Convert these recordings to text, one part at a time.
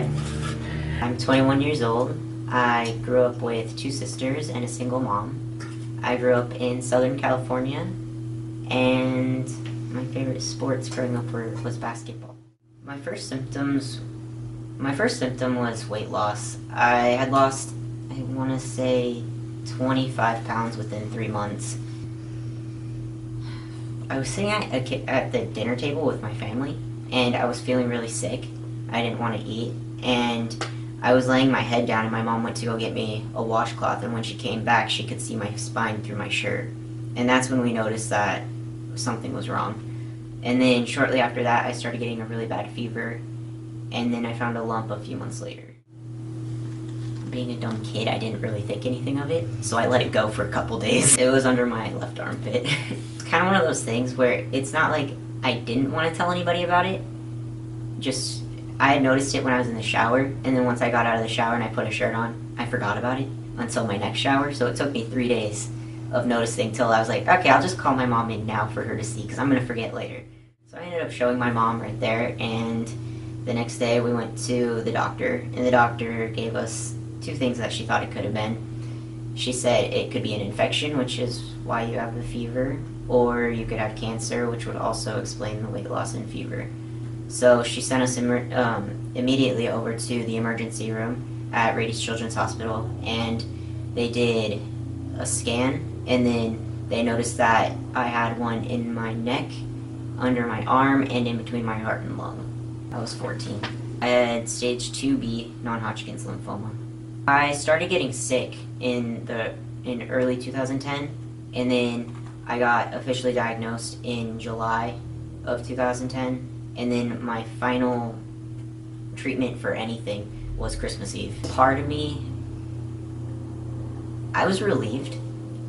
ahead. I'm 21 years old. I grew up with two sisters and a single mom. I grew up in Southern California, and my favorite sports growing up was basketball. My first symptom was weight loss. I had lost, I want to say, 25 pounds within 3 months. I was sitting at the dinner table with my family, and I was feeling really sick. I didn't want to eat, and I was laying my head down, and my mom went to go get me a washcloth, and when she came back, she could see my spine through my shirt. And that's when we noticed that something was wrong. And then shortly after that, I started getting a really bad fever, and then I found a lump a few months later. Being a dumb kid, I didn't really think anything of it, so I let it go for a couple days. It was under my left armpit. It's kind of one of those things where it's not like I didn't want to tell anybody about it, just I had noticed it when I was in the shower, and then once I got out of the shower and I put a shirt on, I forgot about it until my next shower, so it took me 3 days of noticing till I was like, okay, I'll just call my mom in now for her to see, because I'm going to forget later. So I ended up showing my mom right there, and the next day we went to the doctor, and the doctor gave us 2 things that she thought it could have been. She said it could be an infection, which is why you have the fever, or you could have cancer, which would also explain the weight loss and fever. So she sent us immediately over to the emergency room at Rady's Children's Hospital, and they did a scan, and then they noticed that I had one in my neck, under my arm, and in between my heart and lung. I was 14. I had stage 2B non-Hodgkin's lymphoma. I started getting sick in early 2010, and then I got officially diagnosed in July of 2010, and then my final treatment for anything was Christmas Eve. Part of me, I was relieved,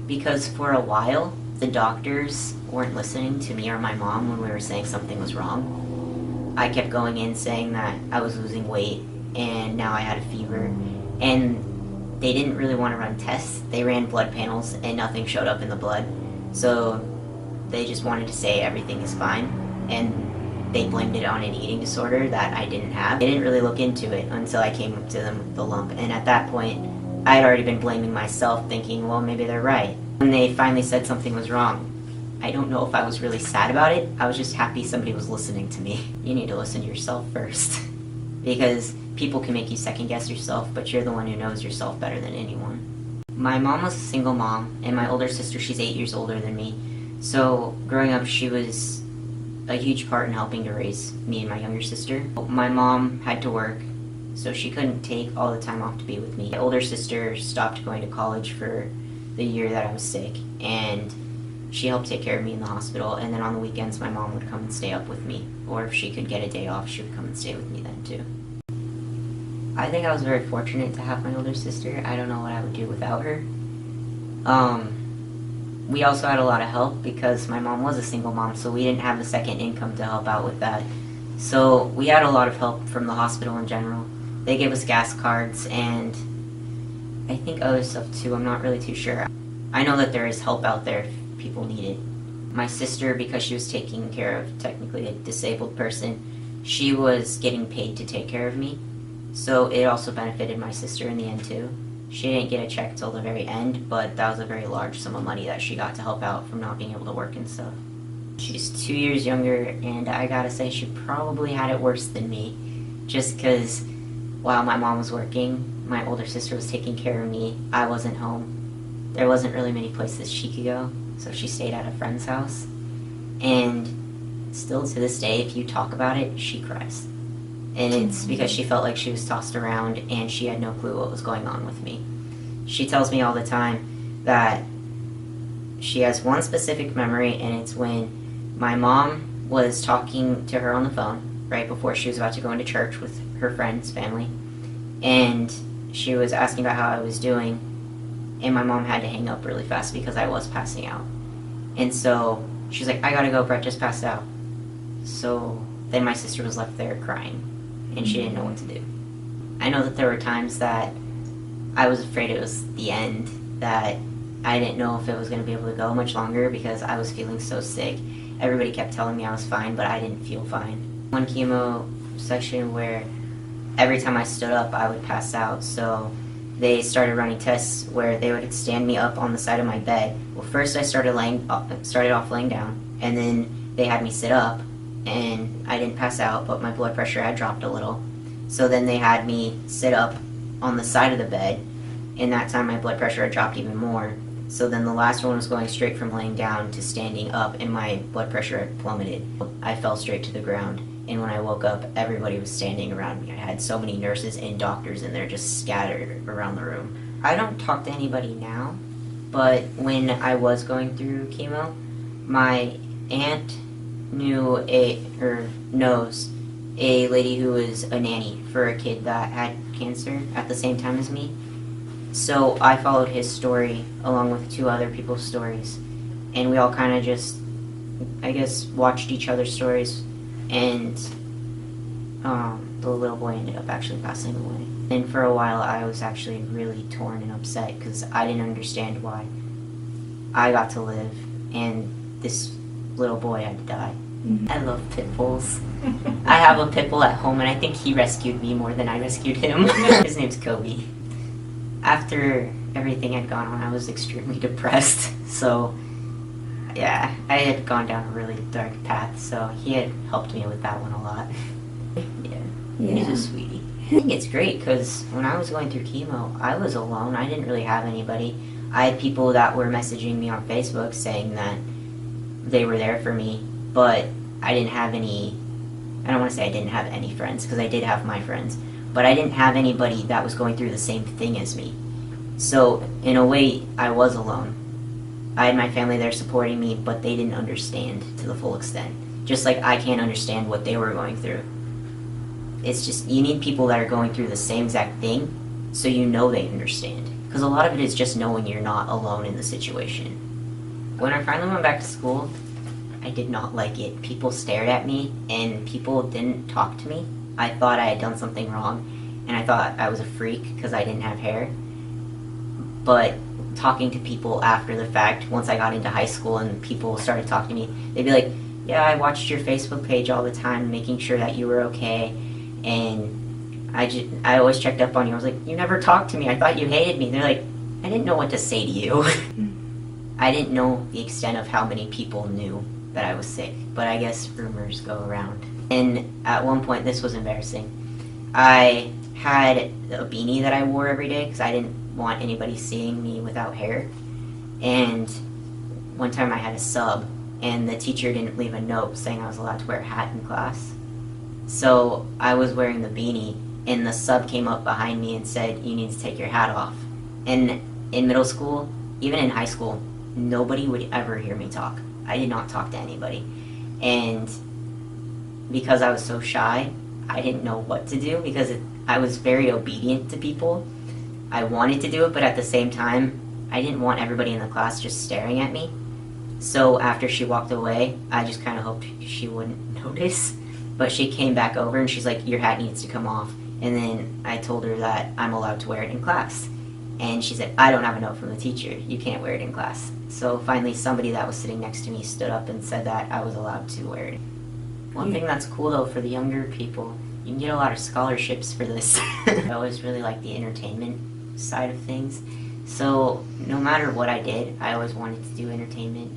because for a while the doctors weren't listening to me or my mom when we were saying something was wrong. I kept going in saying that I was losing weight and now I had a fever, and they didn't really want to run tests. They ran blood panels and nothing showed up in the blood, so they just wanted to say everything is fine, and they blamed it on an eating disorder that I didn't have. They didn't really look into it until I came up to them with the lump, and at that point I had already been blaming myself, thinking, well, maybe they're right. When they finally said something was wrong, I don't know if I was really sad about it. I was just happy somebody was listening to me. You need to listen to yourself first, because people can make you second guess yourself, but you're the one who knows yourself better than anyone. My mom was a single mom, and my older sister, she's 8 years older than me. So growing up, she was a huge part in helping to raise me and my younger sister. My mom had to work, so she couldn't take all the time off to be with me. My older sister stopped going to college for the year that I was sick, and she helped take care of me in the hospital, and then on the weekends my mom would come and stay up with me, or if she could get a day off, she would come and stay with me then too. I think I was very fortunate to have my older sister. I don't know what I would do without her. We also had a lot of help because my mom was a single mom, so we didn't have a second income to help out with that. So we had a lot of help from the hospital in general. They gave us gas cards and I think other stuff too. I'm not really too sure. I know that there is help out there if people need it. My sister, because she was taking care of technically a disabled person, she was getting paid to take care of me. So it also benefited my sister in the end too. She didn't get a check till the very end, but that was a very large sum of money that she got to help out from not being able to work and stuff. She's 2 years younger, and I gotta say she probably had it worse than me, just because while my mom was working, my older sister was taking care of me. I wasn't home. There wasn't really many places she could go, so she stayed at a friend's house. And still to this day, if you talk about it, she cries. And it's because she felt like she was tossed around and she had no clue what was going on with me. She tells me all the time that she has one specific memory, and it's when my mom was talking to her on the phone right before she was about to go into church with her friend's family, and she was asking about how I was doing, and my mom had to hang up really fast because I was passing out. And so she's like, I gotta go, Brett just passed out. So then my sister was left there crying, and she didn't know what to do. I know that there were times that I was afraid it was the end, that I didn't know if it was going to be able to go much longer because I was feeling so sick. Everybody kept telling me I was fine, but I didn't feel fine. One chemo section where every time I stood up, I would pass out. So they started running tests where they would stand me up on the side of my bed. Well, first I started off laying down, and then they had me sit up, and I didn't pass out, but my blood pressure had dropped a little. So then they had me sit up on the side of the bed, and that time my blood pressure had dropped even more. So then the last one was going straight from laying down to standing up, and my blood pressure had plummeted. I fell straight to the ground, and when I woke up, everybody was standing around me. I had so many nurses and doctors in there just scattered around the room. I don't talk to anybody now, but when I was going through chemo, my aunt knows a lady who was a nanny for a kid that had cancer at the same time as me. So I followed his story along with 2 other people's stories, and we all kind of just, I guess, watched each other's stories, and the little boy ended up actually passing away. And for a while I was actually really torn and upset because I didn't understand why I got to live and this little boy had to die. I love pit bulls. I have a pit bull at home, and I think he rescued me more than I rescued him. His name's Kobe. After everything had gone on, I was extremely depressed, so yeah, I had gone down a really dark path, so he had helped me with that one a lot. Yeah, he's a sweetie. I think it's great because when I was going through chemo, I was alone. I didn't really have anybody. I had people that were messaging me on Facebook saying that they were there for me, but I didn't have any, I don't want to say I didn't have any friends, because I did have my friends, but I didn't have anybody that was going through the same thing as me. So, in a way, I was alone. I had my family there supporting me, but they didn't understand to the full extent. Just like I can't understand what they were going through. It's just, you need people that are going through the same exact thing, so you know they understand. Because a lot of it is just knowing you're not alone in the situation. When I finally went back to school, I did not like it. People stared at me, and people didn't talk to me. I thought I had done something wrong, and I thought I was a freak because I didn't have hair. But talking to people after the fact, once I got into high school and people started talking to me, they'd be like, yeah, I watched your Facebook page all the time, making sure that you were okay, and I always checked up on you. I was like, you never talked to me. I thought you hated me. They're like, I didn't know what to say to you. I didn't know the extent of how many people knew that I was sick, but I guess rumors go around. And at one point, this was embarrassing. I had a beanie that I wore every day because I didn't want anybody seeing me without hair. And one time I had a sub, and the teacher didn't leave a note saying I was allowed to wear a hat in class. So I was wearing the beanie, and the sub came up behind me and said, you need to take your hat off. And in middle school, even in high school, nobody would ever hear me talk. I did not talk to anybody. And because I was so shy, I didn't know what to do because I was very obedient to people. I wanted to do it, but at the same time, I didn't want everybody in the class just staring at me. So after she walked away, I just kind of hoped she wouldn't notice. But she came back over and she's like, your hat needs to come off. And then I told her that I'm allowed to wear it in class. And she said, I don't have a note from the teacher. You can't wear it in class. So finally somebody that was sitting next to me stood up and said that I was allowed to wear it. One thing that's cool though for the younger people, you can get a lot of scholarships for this. I always really like the entertainment side of things. So no matter what I did, I always wanted to do entertainment.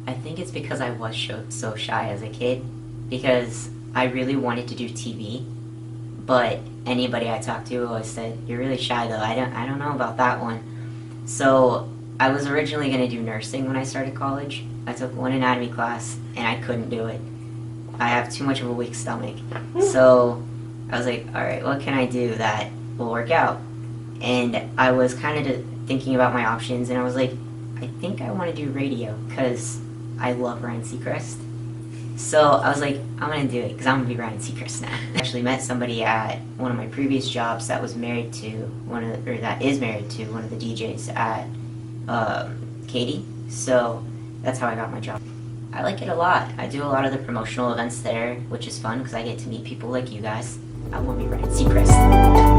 I think it's because I was so shy as a kid, because I really wanted to do TV, but anybody I talked to always said, you're really shy though, I don't know about that one. So I was originally going to do nursing when I started college. I took one anatomy class and I couldn't do it. I have too much of a weak stomach. So I was like, alright, what can I do that will work out? And I was kind of thinking about my options, and I was like, I think I want to do radio because I love Ryan Seacrest. So I was like, I'm going to do it because I'm going to be Ryan Seacrest now. I actually met somebody at one of my previous jobs that was married to that is married to one of the DJs at Katie. So that's how I got my job. I like it a lot. I do a lot of the promotional events there, which is fun because I get to meet people like you guys. I want to be Ryan Seacrest.